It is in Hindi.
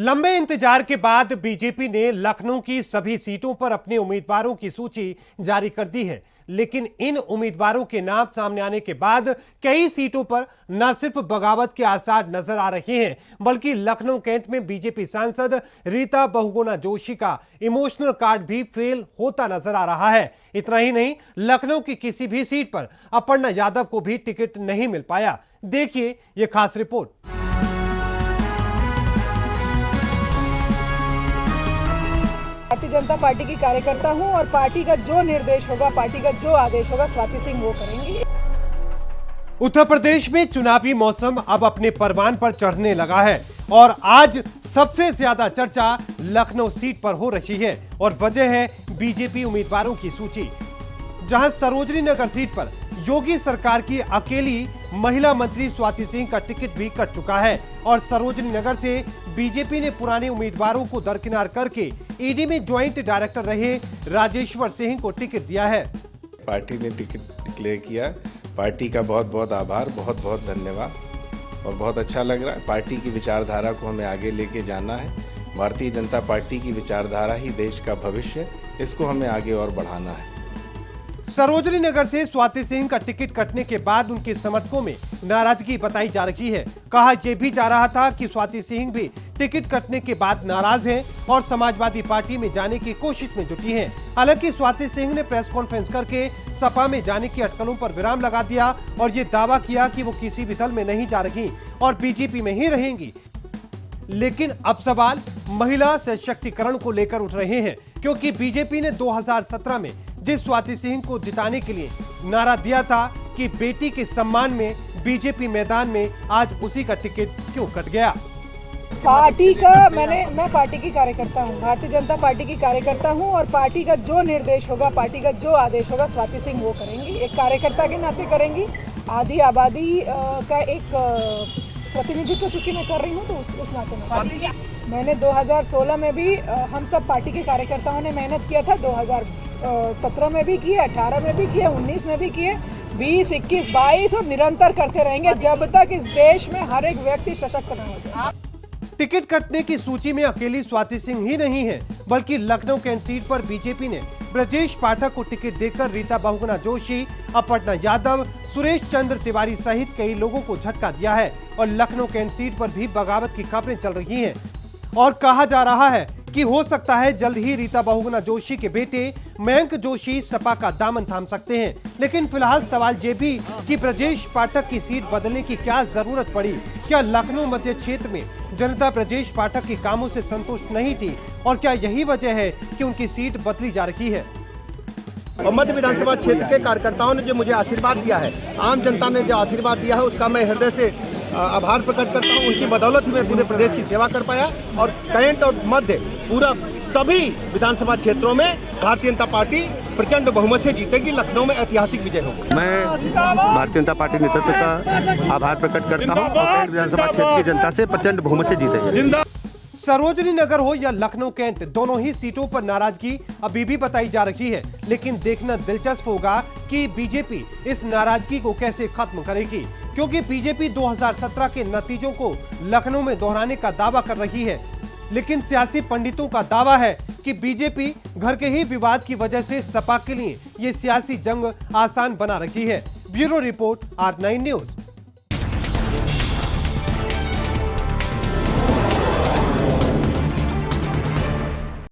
लंबे इंतजार के बाद बीजेपी ने लखनऊ की सभी सीटों पर अपने उम्मीदवारों की सूची जारी कर दी है, लेकिन इन उम्मीदवारों के नाम सामने आने के बाद कई सीटों पर न सिर्फ बगावत के आसार नजर आ रहे हैं, बल्कि लखनऊ कैंट में बीजेपी सांसद रीता बहुगुणा जोशी का इमोशनल कार्ड भी फेल होता नजर आ रहा है। इतना ही नहीं, लखनऊ की किसी भी सीट पर अपर्णा यादव को भी टिकट नहीं मिल पाया। देखिए यह खास रिपोर्ट। भारतीय जनता पार्टी की कार्यकर्ता हूं और पार्टी का जो निर्देश होगा, पार्टी का जो आदेश होगा, स्वाति सिंह वो करेंगी। उत्तर प्रदेश में चुनावी मौसम अब अपने परवान पर चढ़ने लगा है और आज सबसे ज्यादा चर्चा लखनऊ सीट पर हो रही है और वजह है बीजेपी उम्मीदवारों की सूची, जहां सरोजनी नगर सीट पर योगी सरकार की अकेली महिला मंत्री स्वाति सिंह का टिकट भी कट चुका है और सरोजनी नगर से बीजेपी ने पुराने उम्मीदवारों को दरकिनार करके ईडी में ज्वाइंट डायरेक्टर रहे राजेश्वर सिंह को टिकट दिया है। पार्टी ने टिकट डिक्लेयर किया, पार्टी का बहुत बहुत आभार, बहुत बहुत धन्यवाद और बहुत अच्छा लग रहा है। पार्टी की विचारधारा को हमें आगे लेके जाना है। भारतीय जनता पार्टी की विचारधारा ही देश का भविष्य है, इसको हमें आगे और बढ़ाना है। सरोजनी नगर से स्वाति सिंह का टिकट कटने के बाद उनके समर्थकों में नाराजगी बताई जा रही है। कहा यह भी जा रहा था कि स्वाति सिंह भी टिकट कटने के बाद नाराज हैं और समाजवादी पार्टी में जाने की कोशिश में जुटी हैं। हालांकि स्वाति सिंह ने प्रेस कॉन्फ्रेंस करके सपा में जाने की अटकलों पर विराम लगा दिया और ये दावा किया कि वो किसी भी दल में नहीं जा रही और बीजेपी में ही रहेंगी। लेकिन अब सवाल महिला सशक्तिकरण को लेकर उठ रहे हैं, क्योंकि बीजेपी ने 2017 में जिस स्वाति सिंह को जिताने के लिए नारा दिया था कि बेटी के सम्मान में बीजेपी मैदान में, आज उसी का टिकट क्यों कट गया। पार्टी का मैं पार्टी की कार्यकर्ता हूं, भारतीय जनता पार्टी की कार्यकर्ता हूं और पार्टी का जो निर्देश होगा, पार्टी का जो आदेश होगा, स्वाति सिंह वो करेंगी। एक कार्यकर्ता के नाते करेंगी। आधी आबादी का एक प्रतिनिधित्व चूंकि मैं कर रही हूँ, तो उस नाते में मैंने 2016 में भी हम सब पार्टी के कार्यकर्ताओं ने मेहनत किया था। 2017 में भी किए, 18 में भी किए, 19 में भी किए, 20, 21, 22 और निरंतर करते रहेंगे जब तक इस देश में हर एक व्यक्ति सशक्त न हो जाए। टिकट कटने की सूची में अकेली स्वाति सिंह ही नहीं है, बल्कि लखनऊ कैंट सीट पर बीजेपी ने ब्रजेश पाठक को टिकट देकर रीता बहुगुणा जोशी, अपर्णा यादव, सुरेश चंद्र तिवारी सहित कई लोगों को झटका दिया है और लखनऊ कैंट सीट पर भी बगावत की खबरें चल रही हैं और कहा जा रहा है कि हो सकता है जल्द ही रीता बहुगुणा जोशी के बेटे मयंक जोशी सपा का दामन थाम सकते हैं। लेकिन फिलहाल सवाल ये भी कि ब्रजेश पाठक की सीट बदलने की क्या जरूरत पड़ी। क्या लखनऊ मध्य क्षेत्र में जनता ब्रजेश पाठक के कामों से संतुष्ट नहीं थी और क्या यही वजह है कि उनकी सीट बदली जा रही है। मध्य विधानसभा क्षेत्र के कार्यकर्ताओं ने जो मुझे आशीर्वाद दिया है, आम जनता ने जो आशीर्वाद दिया है, उसका मैं हृदय से आभार प्रकट करता हूं। उनकी बदौलत ही मैं पूरे प्रदेश की सेवा कर पाया और कैंट और मध्य पूरा सभी विधानसभा क्षेत्रों में भारतीय जनता पार्टी प्रचंड बहुमत से जीतेगी। लखनऊ में ऐतिहासिक विजय होगा। मैं भारतीय जनता पार्टी नेतृत्व का आभार प्रकट करता हूं और कैंट विधानसभा क्षेत्र की जनता से प्रचंड बहुमत से जीतेगी। सरोजनी नगर हो या लखनऊ कैंट, दोनों ही सीटों पर नाराजगी अभी भी बताई जा रही है, लेकिन देखना दिलचस्प होगा कि बीजेपी इस नाराजगी को कैसे खत्म करेगी, क्योंकि बीजेपी 2017 के नतीजों को लखनऊ में दोहराने का दावा कर रही है, लेकिन सियासी पंडितों का दावा है कि बीजेपी घर के ही विवाद की वजह से सपा के लिए ये सियासी जंग आसान बना रही है। Bureau report, R9 news.